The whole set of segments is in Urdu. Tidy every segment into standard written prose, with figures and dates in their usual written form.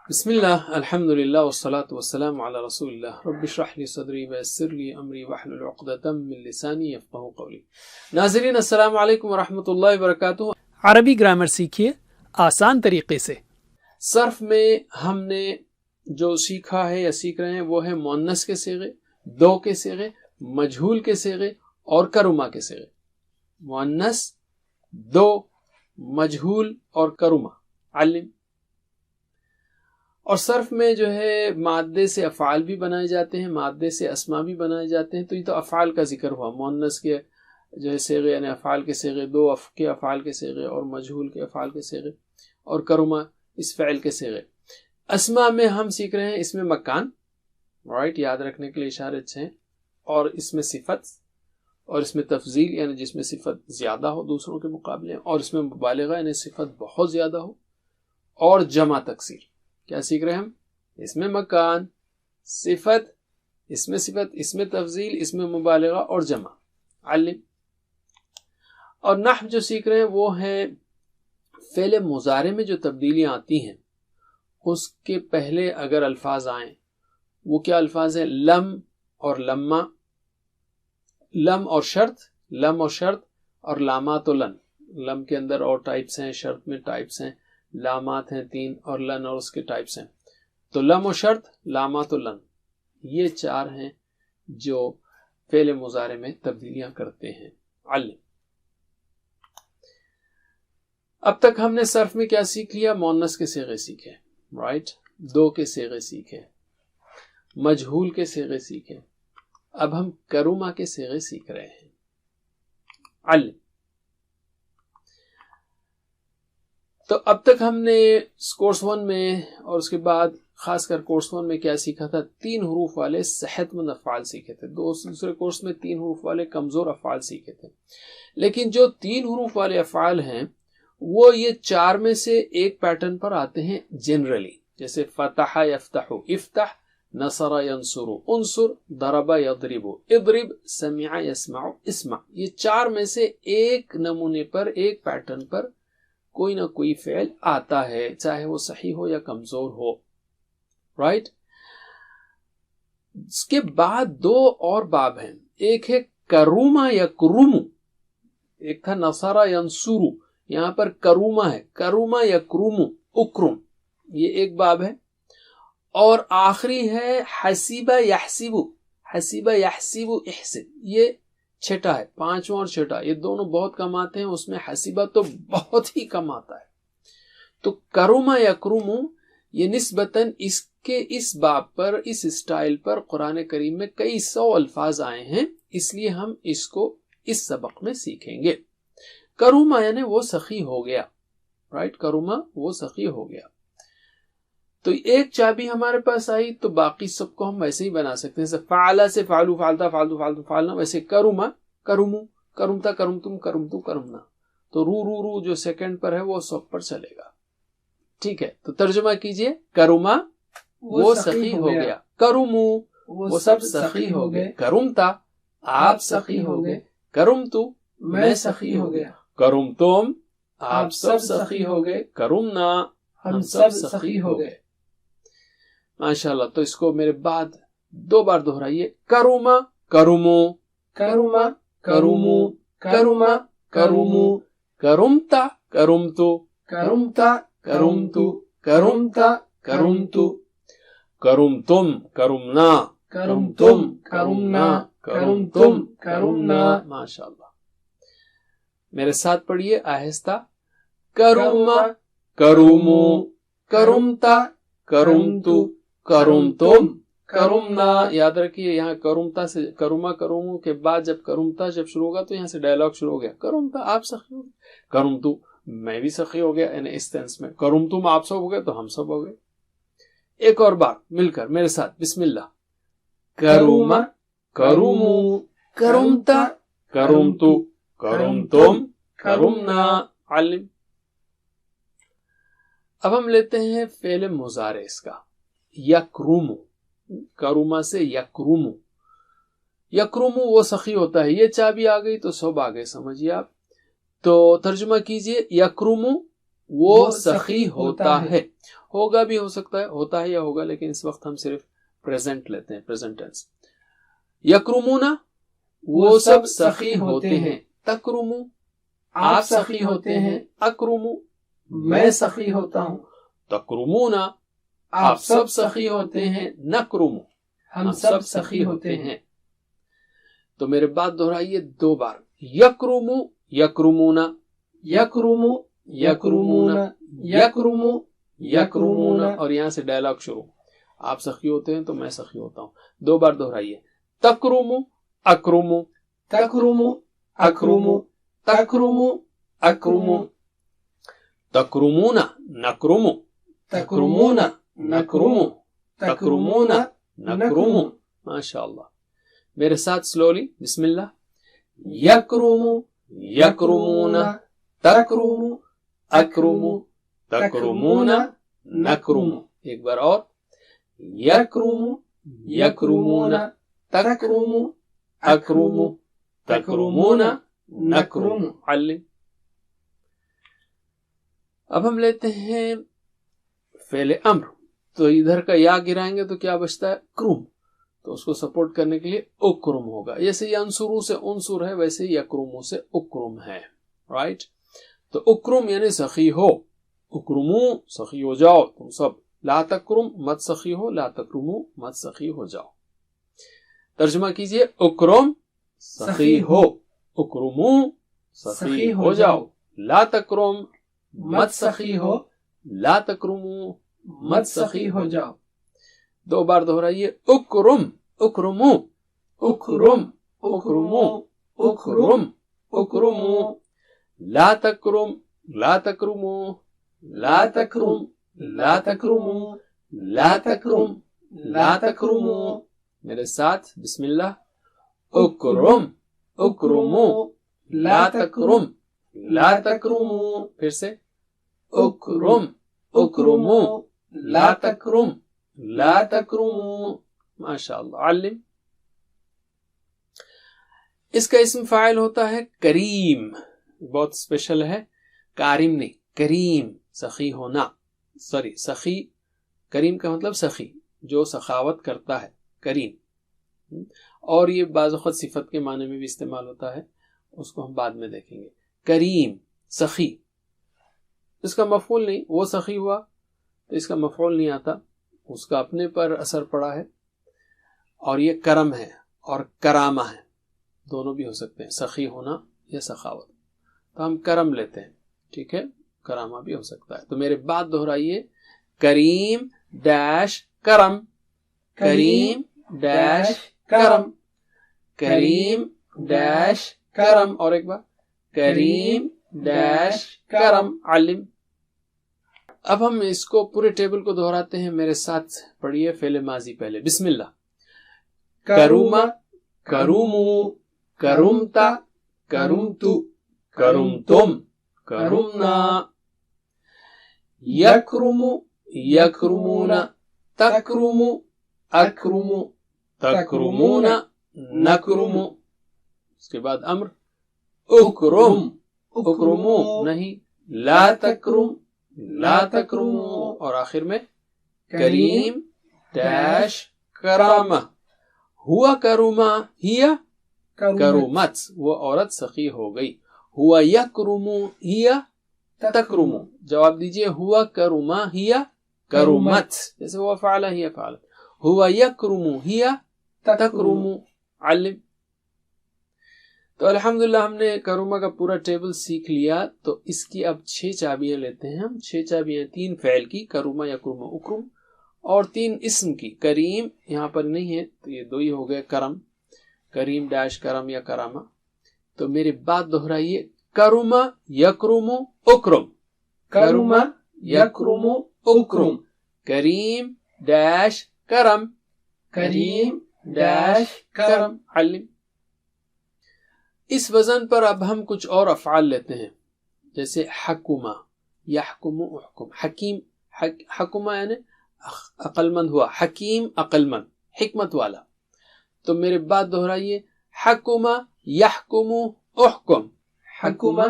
بسم اللہ الحمد للہ والصلاة والسلام علی رسول اللہ رب اشرح لی صدری ویسر لی امری واحلل عقدۃ من لسانی یفقہوا قولی۔ ناظرین السلام علیکم ورحمۃ اللہ وبرکاتہ۔ عربی گرامر سیکھیے آسان طریقے سے۔ صرف میں ہم نے جو سیکھا ہے یا سیکھ رہے ہیں وہ ہے مؤنث کے صیغے، دو کے صیغے، مجہول کے صیغے اور کرما کے صیغے۔ مؤنث، دو، مجہول اور کرما علم۔ اور صرف میں جو ہے مادے سے افعال بھی بنائے جاتے ہیں، مادے سے اسما بھی بنائے جاتے ہیں۔ تو یہ تو افعال کا ذکر ہوا، مؤنث کے جو ہے صیغے یعنی افعال کے صیغے، دو کے افعال کے صیغے اور مجہول کے افعال کے صیغے اور کرما اس فعل کے صیغے۔ اسما میں ہم سیکھ رہے ہیں اس میں مکان، رائٹ، یاد رکھنے کے لیے اشارے اچھے ہیں، اور اس میں صفت، اور اس میں تفضیل یعنی جس میں صفت زیادہ ہو دوسروں کے مقابلے، اور اس میں مبالغہ یعنی صفت بہت زیادہ ہو، اور جمع تکسیر۔ کیا سیکھ رہے ہیں ہم؟ اس میں مکان، صفت، اس میں تفضیل، اس میں مبالغہ اور جمع علم۔ اور نحو جو سیکھ رہے ہیں وہ ہے فعل مضارع میں جو تبدیلیاں آتی ہیں اس کے پہلے اگر الفاظ آئیں، وہ کیا الفاظ ہیں؟ لم اور لما، لم اور شرط اور لامات و لن۔ لم کے اندر اور ٹائپس ہیں، شرط میں ٹائپس ہیں، لامات ہیں 3 اور لن اور اس کے ٹائپس ہیں۔ تو لم و شرط، لامات و لن، یہ 4 ہیں جو فعل مضارع میں تبدیلیاں کرتے ہیں علم۔ اب تک ہم نے صرف میں کیا سیکھ لیا؟ مؤنث کے صیغے سیکھے، رائٹ، دو کے صیغے سیکھے، مجہول کے صیغے سیکھے۔ اب ہم کرما کے صیغے سیکھ رہے ہیں علم۔ تو اب تک ہم نے کورس 1 میں اور اس کے بعد خاص کر کورس 1 میں کیا سیکھا تھا؟ 3 حروف والے صحت مند افعال سیکھے تھے۔ دوسرے کورس میں 3 حروف والے کمزور افعال سیکھے تھے۔ لیکن جو 3 حروف والے افعال ہیں وہ یہ 4 میں سے ایک پیٹرن پر آتے ہیں جنرلی، جیسے فتح یفتح، افتح، نصر ینصر، انصر، ضرب یضرب، اضرب، سمع یسمع، اسمع۔ یہ 4 میں سے ایک نمونے پر، ایک پیٹرن پر کوئی نہ کوئی فعل آتا ہے، چاہے وہ صحیح ہو یا کمزور ہو، رائٹ۔ اس کے بعد 2 اور باب ہیں، ایک ہے کروما یا کرمو، ایک تھا نصر ینصر، یہاں پر کروما ہے، کروما یا کرمو، اکرم، یہ ایک باب ہے۔ اور آخری ہے حسیب یحسب، حسیب یحسب احسب، یہ چھٹا ہے، 5واں اور چھٹا، یہ دونوں بہت کم آتے ہیں، اس میں حسیبہ تو بہت ہی کم آتا ہے۔ تو کرما یا کرمو یہ نسبتاً اس باب پر، اس اسٹائل پر قرآن کریم میں کئی 100 الفاظ آئے ہیں، اس لیے ہم اس کو اس سبق میں سیکھیں گے۔ کرما یعنی وہ سخی ہو گیا، رائٹ، کرما وہ سخی ہو گیا۔ تو ایک چابی ہمارے پاس آئی تو باقی سب کو ہم ویسے ہی بنا سکتے ہیں، جیسے فعلا سے فعلو، فعلتا، فعلتو، فعلتو، فعلنا، ویسے کرما، کرمو، کرمتا، کرمتم، کرمتو، کرمنا۔ تو رو جو سیکنڈ پر ہے وہ سب پر چلے گا، ٹھیک ہے۔ تو ترجمہ کیجئے، کرما وہ سخی ہو گیا، کرمو وہ سب سخی ہو گئے، کرمتا آپ سخی ہو گئے، کرمتو میں سخی ہو گیا، کرمتم آپ سب سخی ہو گئے، کرمنا ہم سب سخی ہو گئے۔ ماشاءاللہ۔ تو اس کو میرے بعد 2 بار دہرائیے، کرما، کرمو، کرما، کرمو، کرما، کرمو، کرمتا، کرمتو، کرمتا، کرمتو، کرمتا، کرمتو، کرمتم، کرمنا، کرمتم، کرمنا، کرمتم، کرمنا۔ ماشاءاللہ۔ میرے ساتھ پڑھیے آہستہ، کرما، کرمو، کرمتا، کرمتو، کرمتم، کرمنا۔ یاد رکھیے یہاں کرمتا سے کرما، کرمو کے بعد جب کرمتا جب شروع ہوگا تو یہاں سے ڈائلاگ شروع ہو گیا، کرمتا آپ سخی ہو گئے، کرمتو میں بھی سخی ہو گیا، یعنی اس ٹینس میں، کرمتم آپ سب ہو گئے تو ہم سب ہو گئے۔ ایک اور بار مل کر میرے ساتھ، بسم اللہ، کرما، کرمو، کرمتا، کرمتو، کرمتم، کرمنا علم۔ اب ہم لیتے ہیں فعل مضارع اس کا، یکرمو، کرما سے یکرمو، یکرمو وہ سخی ہوتا ہے، یہ چابی آ گئی تو سب آ گئے، سمجھیے آپ۔ تو ترجمہ کیجئے، یکرمو وہ سخی ہوتا ہے. ہوگا بھی ہو سکتا ہے, ہوتا ہے یا ہوگا, لیکن اس وقت ہم صرف پریزنٹ لیتے ہیں, پریزنٹ ٹینس. یکرمونا وہ سب سخی ہوتے ہیں. تکرمو آپ سخی ہوتے ہیں. اکرمو میں سخی ہوتا ہوں. تکرمونا آپ سب سخی ہوتے ہیں. نکرمو ہم سب سخی ہوتے ہیں. تو میرے بات دہرائیے 2 بار. یکرمو یکرمونا, یکرمو یکرمونا, یکرمو یکرمونا. اور یہاں سے ڈائلاگ شروع. آپ سخی ہوتے ہیں تو میں سخی ہوتا ہوں. 2 بار دہرائیے. تکرمو اکرمو, تکرمو اکرمو, تکرمو اکرمو. تکرمونا نکرمو, تکرمونا نکرمو, تکرمونا نکرمو. ماشاء اللہ. میرے ساتھ سلولی. بسم اللہ. یکرمو یکرمونا, تکرمو اکرمو, تکرمونا نکرمو. ایک بار اور. یکرمو یکرمونا, تکرمو اکرمو, تکرمونا نکرمو. علم. اب ہم لیتے ہیں فعل امر. تو ادھر کا یا گرائیں گے تو کیا بچتا ہے؟ کرم. تو اس کو سپورٹ کرنے کے لیے اکرم ہوگا. جیسے ینصرو سے انصر ہے ویسے یکرمو سے اکرم ہے. رائٹ. تو اکرم یعنی سخی ہو. اکرمو سخی ہو جاؤ تم سب. لا تکرم مت سخی ہو. لا تکرمو مت سخی ہو جاؤ. ترجمہ کیجئے. اکرم سخی ہو. اکرمو سخی ہو جاؤ. لا تکرم مت سخی ہو. لا تکرمو مت سخی ہو جاؤ. 2 بار دہرائیے. اکرم اکرمو, اکرم اکرمو, اکرم اکرمو. لا تکرم لا تکرمو, لا تکرم لا تکرمو, لا تکرم لا تکرمو. میرے ساتھ. بسم اللہ. اکرم اکرمو, لا تکرم لا تکرمو. پھر سے. اکرم اکرمو, لا تکرم لا تکرمو. ماشاء اللہ. علم. اس کا اسم فاعل ہوتا ہے کریم. بہت اسپیشل ہے. کارم نہیں, کریم. سخی ہونا. سخی. کریم کا مطلب سخی, جو سخاوت کرتا ہے. کریم. اور یہ بعض اوقات صفت کے معنی میں بھی استعمال ہوتا ہے, اس کو ہم بعد میں دیکھیں گے. کریم سخی. اس کا مفعول نہیں. وہ سخی ہوا تو اس کا مفعول نہیں آتا, اس کا اپنے پر اثر پڑا ہے. اور یہ کرم ہے اور کرامہ ہے, دونوں بھی ہو سکتے ہیں, سخی ہونا یا سخاوت. تو ہم کرم لیتے ہیں. ٹھیک ہے. کرامہ بھی ہو سکتا ہے. تو میرے بات دہرائیے. کریم ڈیش کرم, کریم ڈیش کرم, کریم ڈیش کرم. اور ایک بار. کریم ڈیش کرم. علم. اب ہم اس کو پورے ٹیبل کو دہراتے ہیں. میرے ساتھ پڑھیے. فعل ماضی پہلے. بسم اللہ. Croma chromo, کرمتا کرمتو, کرمتم, کرمنا. یکرمو یکرمونا, تکرمو اکرمو, تکرمونا نکرمو. اس کے بعد امر. اکرم اکرمو نہیں, لا تکرم لا تکرمو. اور آخر میں کریم ڈیش کرامہ. ہوا کروما ہیا کرومت, وہ عورت سخی ہو گئی. ہوا یکرمو ہیا تکرمو. جواب دیجئے. ہوا کروما ہیا کرومت, جیسے ہوا فعلا ہیا فعلت. ہوا یکرمو ہیا تکرمو. علم. تو الحمدللہ ہم نے کروما کا پورا ٹیبل سیکھ لیا. تو اس کی اب 6 چابیاں لیتے ہیں ہم. 6 چابیاں. 3 فعل کی, کروما یکرمو اکرم, اور 3 اسم کی. کریم یہاں پر نہیں ہے تو یہ 2 ہی ہو گئے. کرم, کریم ڈیش کرم یا کرامہ. تو میری بات دہرائیے. کروما یکرمو اکرم, کروما یکرمو اکرم, کریم ڈیش کرم, کریم ڈیش کرم. علم. اس وزن پر اب ہم کچھ اور افعال لیتے ہیں, جیسے حکما یحکمو احکم. حکیم حکما یعنی عقل مند ہوا. حکیم عقل مند, حکمت والا. تو میرے بات دہرائیے. حکما یحکمو احکم, حکما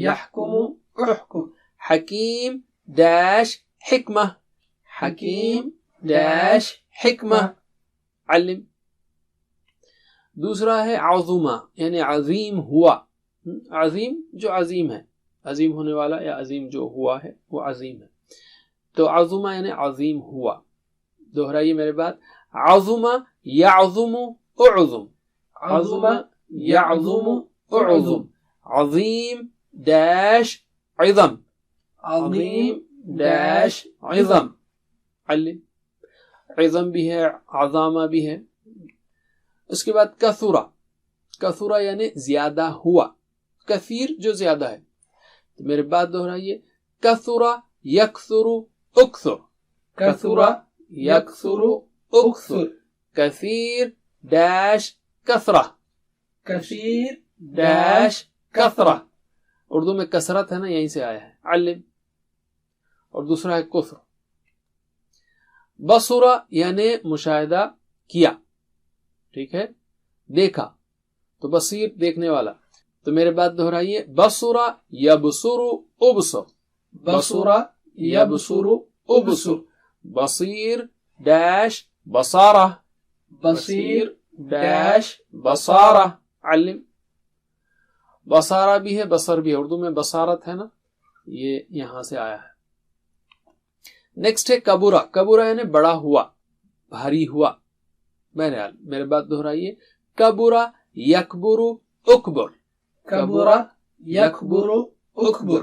یحکمو احکم, حکیم ڈیش حکمہ، حکیم ڈیش حکمہ، علم۔ دوسرا ہے عظمہ یعنی عظیم ہوا، عظیم جو عظیم ہے، عظیم ہونے والا یا عظیم جو ہوا ہے وہ عظیم ہے، تو عظمہ یعنی عظیم ہوا۔ دوہرائیے میرے بات، عظمہ یعظم اعظم، عظمہ یعظم اعظم، عظیم ڈیش عظم، عظیم ڈیش عظم، علم۔ عظم بھی ہے، عظامہ بھی ہے۔ اس کے بعد کثرہ، کثرہ یعنی زیادہ ہوا، کثیر جو زیادہ ہے، تو میرے بات دہرائیے، کثرہ یکثر اکثر، کثرہ یکثر اکثر، کثیر ڈیش کثرہ، کثیر ڈیش کثرہ، اردو میں کثرت ہے نا، یہیں سے آیا ہے، علم۔ اور دوسرا ہے کثر۔ بصرہ یعنی مشاہدہ کیا، ٹھیک ہے، دیکھا، تو بصیر دیکھنے والا، تو میرے بات دہرائیے، بصرہ یبصر ابصر، بصرہ یبصر ابصر، بصیر ڈیش بصارہ، بصیر ڈیش بصارہ، علم۔ بصارہ بھی ہے، بصر بھی ہے، اردو میں بصارت ہے نا، یہ یہاں سے آیا ہے۔ نیکسٹ ہے کبرہ، کبرہ یعنی بڑا ہوا، بھاری ہوا۔ بہرحال میرے بات دہرائیے، کبرہ یکبر اکبر، کبرہ یکبر اکبر،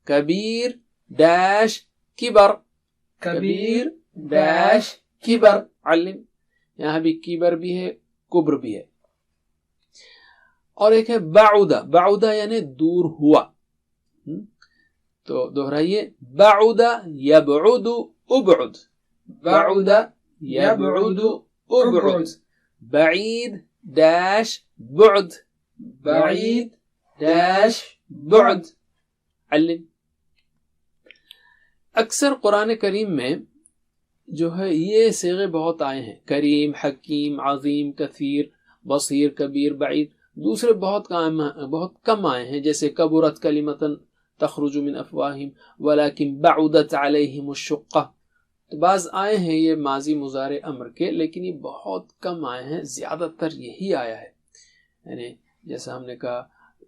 کبیر ڈیش کبر، کبیر ڈیش کبر، علم۔ یہاں بھی کبر بھی ہے، کبر بھی ہے۔ اور ایک ہے بعودہ، بعودہ یعنی دور ہوا، تو دہرائیے، بعد یبعد ابعد، بعد یبعد ابعد، بعید ڈیش بعد، بعید ڈیش بعد، علم۔ اکثر قرآن کریم میں جو ہے یہ صیغے بہت آئے ہیں، کریم، حکیم، عظیم، کثیر، بصیر، کبیر، بعید۔ دوسرے بہت کم آئے ہیں، جیسے کبرت کلمۃ تخرج من افواہہم ولکن بعدت علیہم الشقہ، تو بعض آئے ہیں یہ ماضی مضارع امر کے، لیکن یہ بہت کم آئے ہیں، زیادہ تر یہی آیا ہے، یعنی جیسا ہم نے کہا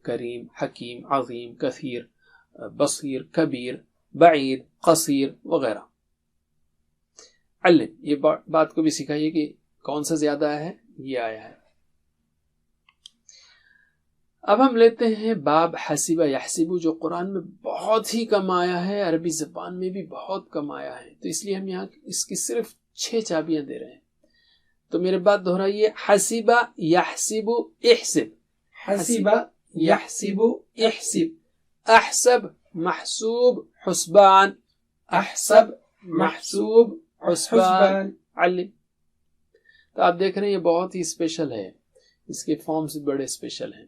کریم، حکیم، عظیم، کثیر، بصیر، کبیر، بعید، قصیر وغیرہ۔ علم، یہ بات کو بھی سکھائیے کہ کون سا زیادہ ہے، یہ آیا ہے۔ اب ہم لیتے ہیں باب حسب یحسب، جو قرآن میں بہت ہی کم آیا ہے، عربی زبان میں بھی بہت کم آیا ہے، تو اس لیے ہم یہاں اس کی صرف 6 چابیاں دے رہے ہیں۔ تو میرے بات دہرائیے، حسب یحسب احسب، حسب یحسب احسب، احسب محسوب حسبان، احسب محسوب حسبان، علم۔ تو آپ دیکھ رہے ہیں یہ بہت ہی اسپیشل ہے، اس کے فارمز بڑے اسپیشل ہیں۔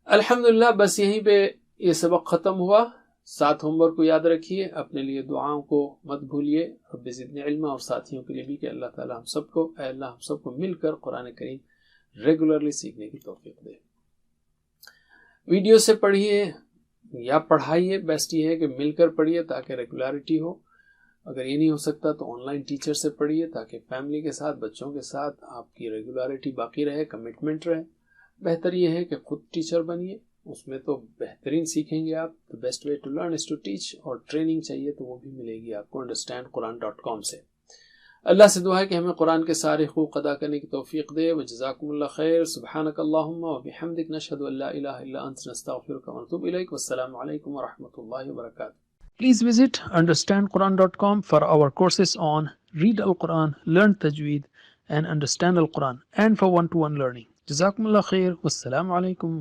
الحمدللہ، بس یہیں پہ یہ سبق ختم ہوا۔ 7 ہوم ورک کو یاد رکھیے، اپنے لیے دعاؤں کو مت بھولیے، رب زدنی علما، اور ساتھیوں کے لیے بھی کہ اللہ تعالی ہم سب کو، اے اللہ ہم سب کو مل کر قرآن کریم ریگولرلی سیکھنے کی توفیق دے۔ ویڈیو سے پڑھیے یا پڑھائیے، بیسٹ یہ ہے کہ مل کر پڑھیے تاکہ ریگولیرٹی ہو۔ اگر یہ نہیں ہو سکتا تو آن لائن ٹیچر سے پڑھیے تاکہ فیملی کے ساتھ، بچوں کے ساتھ آپ کی ریگولیرٹی باقی رہے، کمٹمنٹ رہے۔ بہتر یہ ہے کہ خود ٹیچر بنیے، اس میں تو بہترین سیکھیں گے آپ۔ The best way to learn is to teach، اور ٹریننگ چاہیے تو وہ بھی ملے گی آپ کو understandquran.com سے۔ اللہ سے دعا ہے کہ ہمیں قرآن کے سارے حقوق ادا کرنے کی توفیق دے۔ وجزاکم اللہ خیر۔ سبحانک اللہم وبحمدک، نشہد ان لا الہ الا انت، نستغفرک ونتوب الیک۔ والسلام علیکم ورحمۃ اللہ وبرکاتہ۔ Please visit understandquran.com for our courses on Read Al-Quran, Learn Tajweed, and Understand Al-Quran, and for one-to-one learning. Jazakumullah khair. Wassalamu alaikum.